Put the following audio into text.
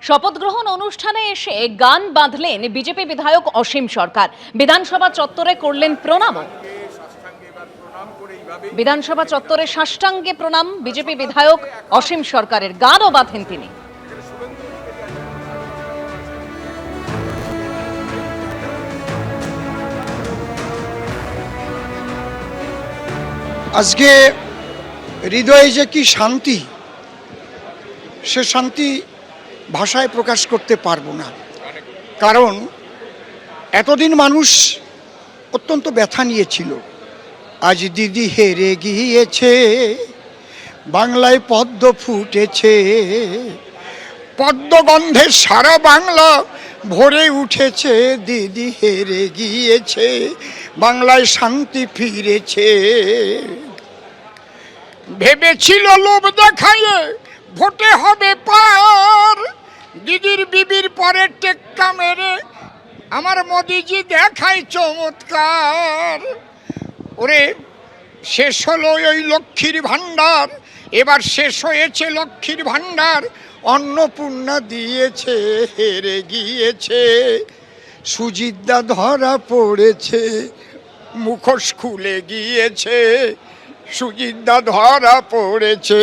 শপথ গ্রহণ অনুষ্ঠানে এসে গান বাঁধলেন বিজেপি বিধায়ক অসীম সরকার। বিধানসভা চত্বরে করলেন প্রণাম। বিধানসভা চত্বরে সাষ্টাঙ্গে প্রণাম বিজেপি বিধায়ক অসীম সরকারের। গানও বাঁধেন তিনি। আজকে হৃদয়ে যে কি শান্তি, সে শান্তি ভাষায় প্রকাশ করতে পারবো না। কারণ এতদিন মানুষ অত্যন্ত ব্যথা নিয়েছিল। আজ দিদি হেরে গিয়েছে, বাংলায় পদ্ম ফুটেছে, পদ্মগন্ধে সারা বাংলা ভরে উঠেছে। দিদি হেরে গিয়েছে, বাংলায় শান্তি ফিরেছে। ভেবেছিল লোভ দেখাইয়ে ভোটে হবে পার, দিদির বিবির পরে টেক্কা মেরে আমার মোদিজি দেখায় চমৎকার। ওরে শেষ হলো ওই লক্ষ্মীর ভাণ্ডার, এবার শেষ হয়েছে লক্ষ্মীর ভাণ্ডার। অন্নপূর্ণা দিয়েছে, হেরে গিয়েছে। সুজিতদা ধরা পড়েছে, মুখোশ খুলে গিয়েছে। সুজিতদা ধরা পড়েছে।